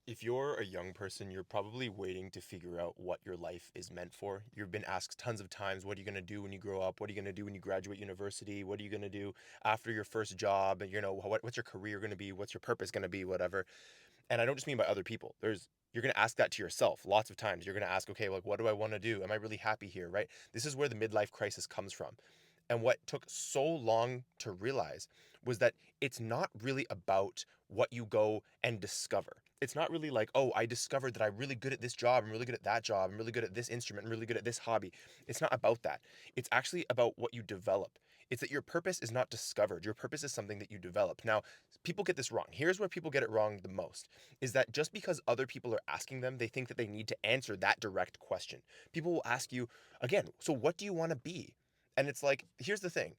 If you're a young person, you're probably waiting to figure out what your life is meant for. You've been asked tons of times, what are you going to do when you grow up? What are you going to do when you graduate university? What are you going to do after your first job? And what's your career going to be? What's your purpose going to be? Whatever. And I don't just mean by other people. You're going to ask that to yourself lots of times. You're going to ask, okay, like, what do I want to do? Am I really happy here? Right? This is where the midlife crisis comes from. And what took so long to realize was that it's not really about what you go and discover. It's not really like, oh, I discovered that I'm really good at this job, I'm really good at that job, I'm really good at this instrument, I'm really good at this hobby. It's not about that. It's actually about what you develop. It's that your purpose is not discovered. Your purpose is something that you develop. Now, people get this wrong. Here's where people get it wrong the most is that just because other people are asking them, they think that they need to answer that direct question. People will ask you, again, so what do you want to be? And it's like, here's the thing.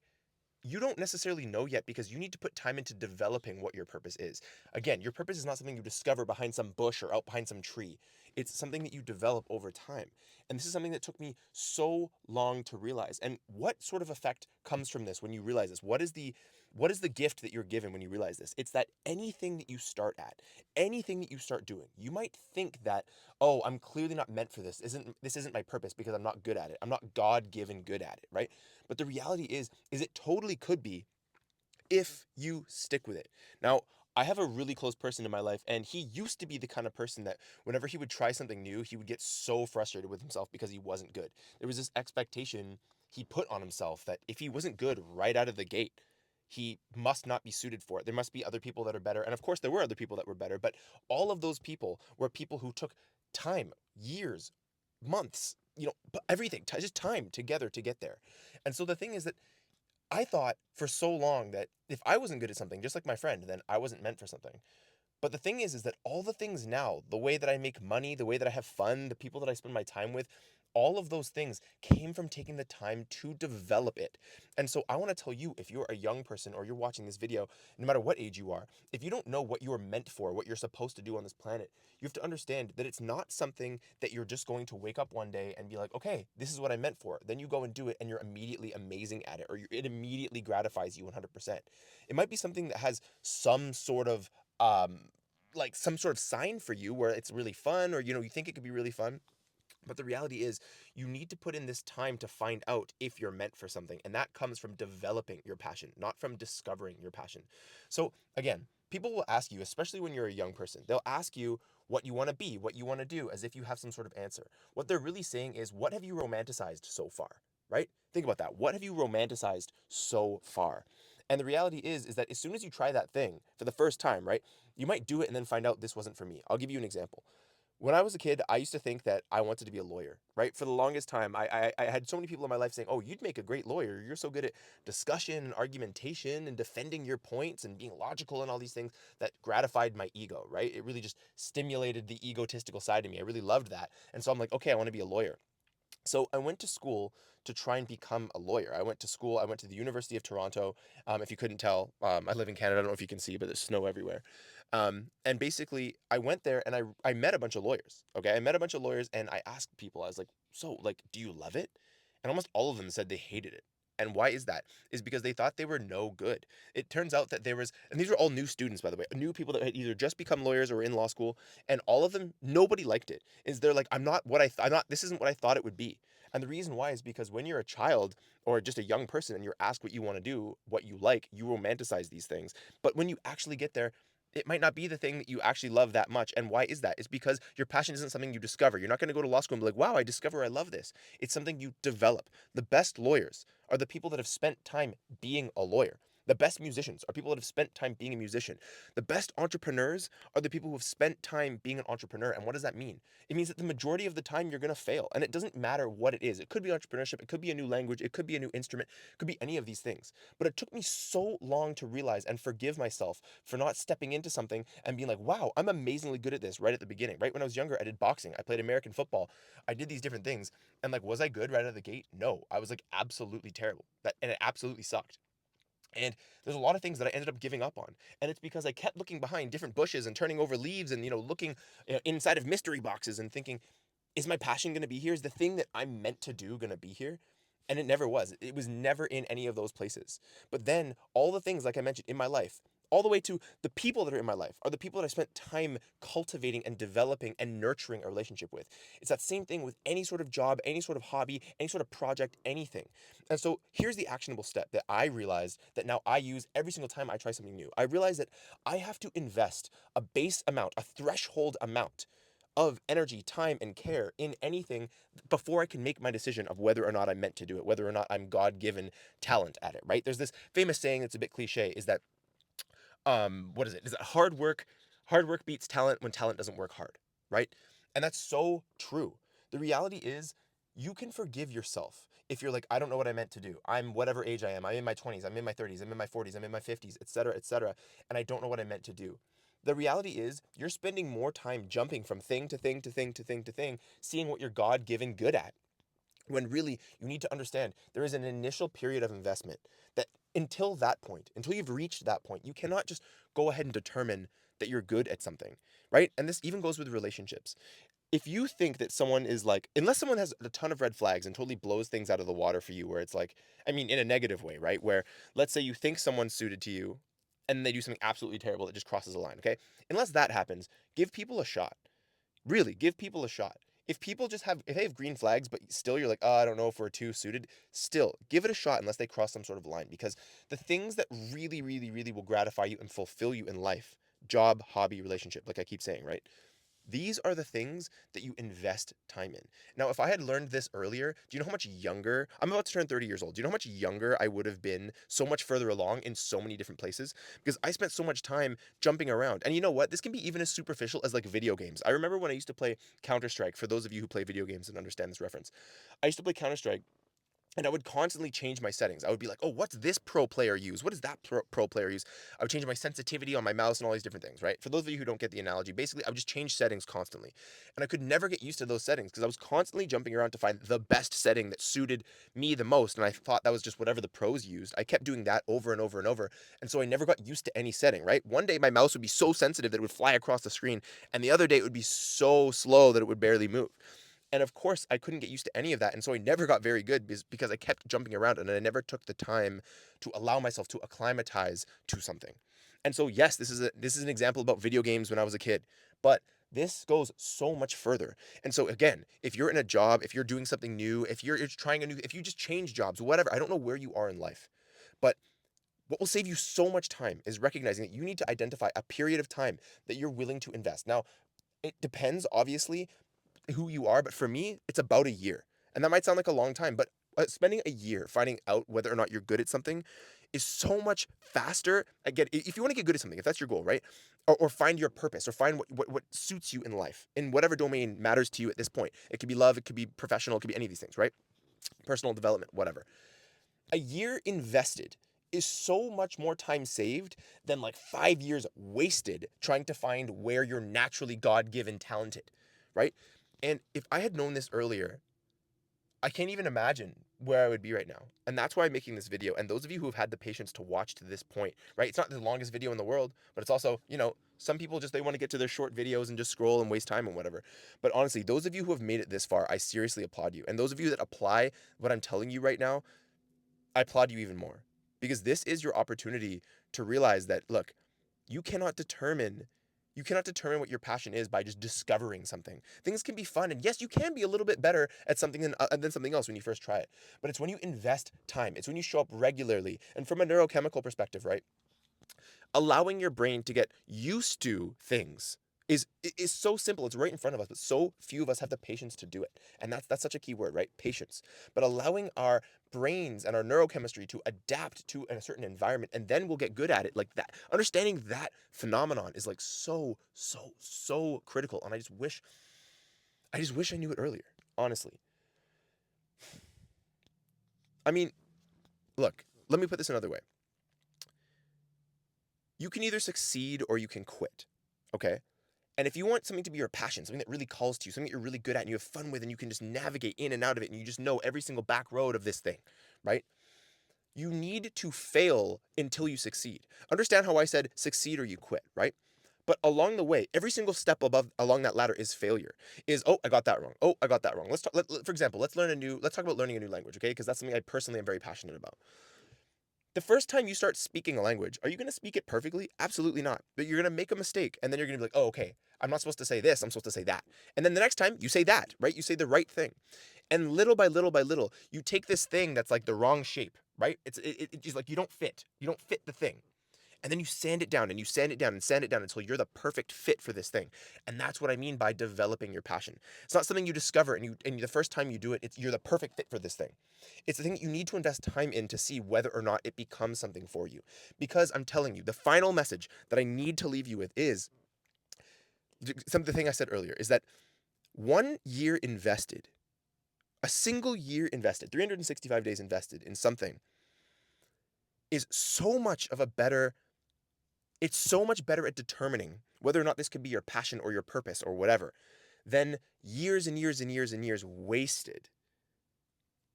You don't necessarily know yet because you need to put time into developing what your purpose is. Again, your purpose is not something you discover behind some bush or out behind some tree. It's something that you develop over time. And this is something that took me so long to realize. And what sort of effect comes from this when you realize this? What is the gift that you're given when you realize this? It's that anything that you start at, anything that you start doing, you might think that, oh, I'm clearly not meant for this. This isn't my purpose because I'm not good at it. I'm not God-given good at it, right? But the reality is it totally could be if you stick with it. Now, I have a really close person in my life, and he used to be the kind of person that whenever he would try something new, he would get so frustrated with himself because he wasn't good. There was this expectation he put on himself that if he wasn't good right out of the gate, he must not be suited for it. There must be other people that are better. And of course, there were other people that were better, but all of those people were people who took time, years, months, everything, just time together to get there. And so the thing is that I thought for so long that if I wasn't good at something, just like my friend, then I wasn't meant for something. But the thing is that all the things now, the way that I make money, the way that I have fun, the people that I spend my time with, all of those things came from taking the time to develop it. And so I want to tell you, if you're a young person or you're watching this video, no matter what age you are, if you don't know what you're meant for, what you're supposed to do on this planet, you have to understand that it's not something that you're just going to wake up one day and be like, okay, this is what I'm meant for. Then you go and do it and you're immediately amazing at it, or it immediately gratifies you 100%. It might be something that has some sort of like some sort of sign for you where it's really fun, or you think it could be really fun. But the reality is, you need to put in this time to find out if you're meant for something. And that comes from developing your passion, not from discovering your passion. So, again, people will ask you, especially when you're a young person, they'll ask you what you want to be, what you want to do, as if you have some sort of answer. What they're really saying is, what have you romanticized so far? Right? Think about that. What have you romanticized so far? And the reality is that as soon as you try that thing for the first time, right, you might do it and then find out this wasn't for me. I'll give you an example. When I was a kid, I used to think that I wanted to be a lawyer, right? For the longest time, I had so many people in my life saying, oh, you'd make a great lawyer. You're so good at discussion and argumentation and defending your points and being logical and all these things that gratified my ego, right? It really just stimulated the egotistical side of me. I really loved that. And so I'm like, okay, I want to be a lawyer. So I went to school to try and become a lawyer. I went to the University of Toronto. If you couldn't tell, I live in Canada. I don't know if you can see, but there's snow everywhere. And basically, I went there and I met a bunch of lawyers. Okay, I met a bunch of lawyers and I asked people. I was like, so like, do you love it? And almost all of them said they hated it. And why is that? Is because they thought they were no good. It turns out that there was, and these were all new students, by the way, new people that had either just become lawyers or in law school, and all of them, nobody liked it. Is they're like, I'm not, this isn't what I thought it would be. And the reason why is because when you're a child or just a young person and you're asked what you want to do, what you like, you romanticize these things. But when you actually get there, it might not be the thing that you actually love that much. And why is that? It's because your passion isn't something you discover. You're not going to go to law school and be like, wow, I discover I love this. It's something you develop. The best lawyers are the people that have spent time being a lawyer. The best musicians are people that have spent time being a musician. The best entrepreneurs are the people who have spent time being an entrepreneur. And what does that mean? It means that the majority of the time you're going to fail. And it doesn't matter what it is. It could be entrepreneurship, it could be a new language, it could be a new instrument, it could be any of these things. But it took me so long to realize and forgive myself for not stepping into something and being like, wow, I'm amazingly good at this right at the beginning. Right when I was younger, I did boxing, I played American football, I did these different things. And like, was I good right out of the gate? No, I was like absolutely terrible. And it absolutely sucked. And there's a lot of things that I ended up giving up on. And it's because I kept looking behind different bushes and turning over leaves and, looking inside of mystery boxes and thinking, is my passion going to be here? Is the thing that I'm meant to do going to be here? And it never was. It was never in any of those places. But then all the things, like I mentioned, in my life, all the way to the people that are in my life are the people that I spent time cultivating and developing and nurturing a relationship with. It's that same thing with any sort of job, any sort of hobby, any sort of project, anything. And so here's the actionable step that I realized that now I use every single time I try something new. I realize that I have to invest a base amount, a threshold amount of energy, time, and care in anything before I can make my decision of whether or not I'm meant to do it, whether or not I'm God given talent at it, right? There's this famous saying that's a bit cliche is that what is it? Is it hard work beats talent when talent doesn't work hard, right? And that's so true. The reality is you can forgive yourself if you're like, I don't know what I meant to do. I'm whatever age I am. I'm in my 20s, I'm in my 30s, I'm in my 40s, I'm in my 50s, etc., and I don't know what I meant to do. The reality is you're spending more time jumping from thing to thing to thing to thing to thing, seeing what you're God-given good at, when really you need to understand there is an initial period of investment that until that point, until you've reached that point, you cannot just go ahead and determine that you're good at something, right? And this even goes with relationships. If you think that someone is like, unless someone has a ton of red flags and totally blows things out of the water for you, where it's like, I mean, in a negative way, right? Where let's say you think someone's suited to you and they do something absolutely terrible that just crosses a line, okay? Unless that happens, give people a shot. Really, give people a shot. If people just have, if they have green flags, but still you're like, oh, I don't know if we're too suited, still give it a shot unless they cross some sort of line. Because the things that really, really, really will gratify you and fulfill you in life, job, hobby, relationship, like I keep saying, right? These are the things that you invest time in. Now, if I had learned this earlier, do you know how much younger? I'm about to turn 30 years old. Do you know how much younger I would have been, so much further along in so many different places? Because I spent so much time jumping around. And you know what? This can be even as superficial as like video games. I remember when I used to play Counter Strike, for those of you who play video games and understand this reference. I used to play Counter Strike and I would constantly change my settings. I would be like, oh, what's this pro player use? What does that pro player use? I would change my sensitivity on my mouse and all these different things, right? For those of you who don't get the analogy, basically, I would just change settings constantly. And I could never get used to those settings because I was constantly jumping around to find the best setting that suited me the most. And I thought that was just whatever the pros used. I kept doing that over and over and over. And so I never got used to any setting, right? One day my mouse would be so sensitive that it would fly across the screen. And the other day it would be so slow that it would barely move. And of course, I couldn't get used to any of that. And so I never got very good because I kept jumping around and I never took the time to allow myself to acclimatize to something. And so, yes, this is an example about video games when I was a kid, but this goes so much further. And so again, if you're in a job, if you're doing something new, if you're trying a new, if you just change jobs, whatever, I don't know where you are in life, but what will save you so much time is recognizing that you need to identify a period of time that you're willing to invest. Now, it depends, obviously, who you are, but for me, it's about a year. And that might sound like a long time, but spending a year finding out whether or not you're good at something is so much faster. Again, if you want to get good at something, if that's your goal, right? Or find your purpose, or find what suits you in life, in whatever domain matters to you at this point. It could be love, it could be professional, it could be any of these things, right? Personal development, whatever. A year invested is so much more time saved than like 5 years wasted trying to find where you're naturally God given talented, right? And if I had known this earlier, I can't even imagine where I would be right now. And that's why I'm making this video. And those of you who have had the patience to watch to this point, right? It's not the longest video in the world, but it's also, some people just they want to get to their short videos and just scroll and waste time and whatever. But honestly, those of you who have made it this far, I seriously applaud you. And those of you that apply what I'm telling you right now, I applaud you even more. Because this is your opportunity to realize that, look, you cannot determine you cannot determine what your passion is by just discovering something. Things can be fun, and yes, you can be a little bit better at something than something else when you first try it. But it's when you invest time. It's when you show up regularly. And from a neurochemical perspective, right? Allowing your brain to get used to things is so simple. It's right in front of us, but so few of us have the patience to do it. And that's such a key word, right? Patience. But allowing our brains and our neurochemistry to adapt to a certain environment, and then we'll get good at it like that. Understanding that phenomenon is like so critical. And I just wish I knew it earlier, honestly. I mean, look, let me put this another way. You can either succeed or you can quit. Okay? And if you want something to be your passion, something that really calls to you, something that you're really good at and you have fun with and you can just navigate in and out of it and you just know every single back road of this thing, right? You need to fail until you succeed. Understand how I said succeed or you quit, right? But along the way, every single step along that ladder is failure. Is, oh, I got that wrong. Oh, I got that wrong. For example, let's talk about learning a new language, okay? Because that's something I personally am very passionate about. The first time you start speaking a language, are you going to speak it perfectly? Absolutely not. But you're going to make a mistake, and then you're going to be like, oh, okay, I'm not supposed to say this, I'm supposed to say that. And then the next time you say that, right? You say the right thing. And little by little by little, you take this thing that's like the wrong shape, right? It's just like you don't fit. You don't fit the thing. And then you sand it down and you sand it down and sand it down until you're the perfect fit for this thing. And that's what I mean by developing your passion. It's not something you discover and the first time you do it, you're the perfect fit for this thing. It's the thing that you need to invest time in to see whether or not it becomes something for you. Because I'm telling you, the final message that I need to leave you with is the thing I said earlier is that 1 year invested, a single year invested, 365 days invested in something is so much of a better it's so much better at determining whether or not this could be your passion or your purpose or whatever than years and years and years and years wasted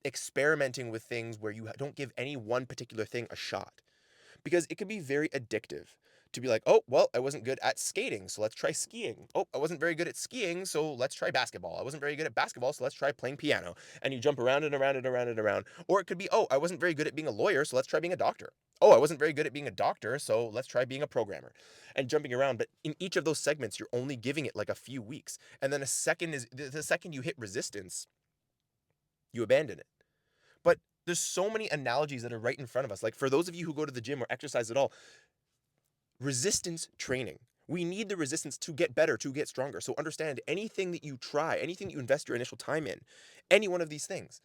experimenting with things where you don't give any one particular thing a shot. Because it can be very addictive to be like, oh, well, I wasn't good at skating, so let's try skiing. Oh, I wasn't very good at skiing, so let's try basketball. I wasn't very good at basketball, so let's try playing piano. And you jump around and around and around and around. Or it could be, oh, I wasn't very good at being a lawyer, so let's try being a doctor. Oh, I wasn't very good at being a doctor, so let's try being a programmer. And jumping around. But in each of those segments, you're only giving it like a few weeks. And then the second you hit resistance, you abandon it. But there's so many analogies that are right in front of us. Like for those of you who go to the gym or exercise at all, resistance training. We need the resistance to get better, to get stronger. So understand anything that you try, anything that you invest your initial time in, any one of these things,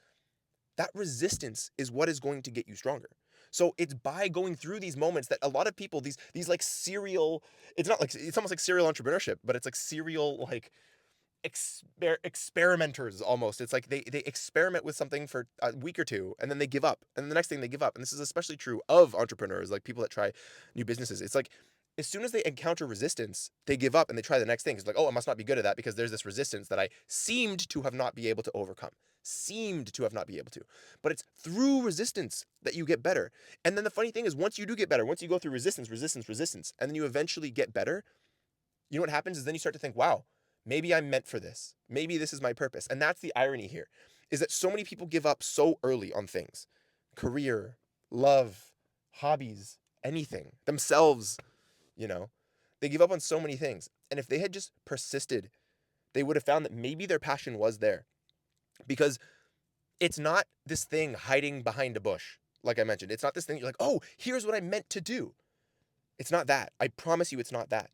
that resistance is what is going to get you stronger. So it's by going through these moments that a lot of people, these like serial, it's not like, it's almost like serial entrepreneurship, but it's like serial like experimenters almost. It's like they experiment with something for a week or two and then they give up. And then the next thing they give up. And this is especially true of entrepreneurs, like people that try new businesses. It's like as soon as they encounter resistance, they give up and they try the next thing. It's like, oh, I must not be good at that because there's this resistance that I seemed to have not be able to overcome. Seemed to have not be able to. But it's through resistance that you get better. And then the funny thing is once you do get better, once you go through resistance, and then you eventually get better, you know what happens is then you start to think, wow, maybe I'm meant for this. Maybe this is my purpose. And that's the irony here, is that so many people give up so early on things. Career, love, hobbies, anything, themselves, you know. They give up on so many things. And if they had just persisted, they would have found that maybe their passion was there. Because it's not this thing hiding behind a bush. Like I mentioned, it's not this thing you're like, oh, here's what I'm meant to do. It's not that. I promise you it's not that.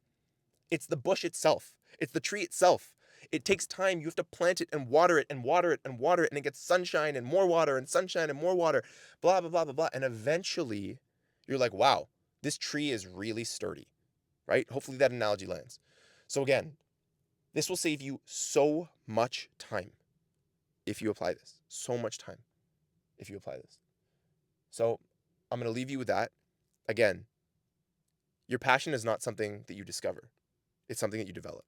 It's the bush itself. It's the tree itself. It takes time. You have to plant it and water it and water it and water it, and it gets sunshine and more water and sunshine and more water, blah, blah, blah, blah, blah. And eventually, you're like, wow, this tree is really sturdy, right? Hopefully that analogy lands. So again, this will save you so much time if you apply this. So much time if you apply this. So I'm going to leave you with that. Again, your passion is not something that you discover. It's something that you develop.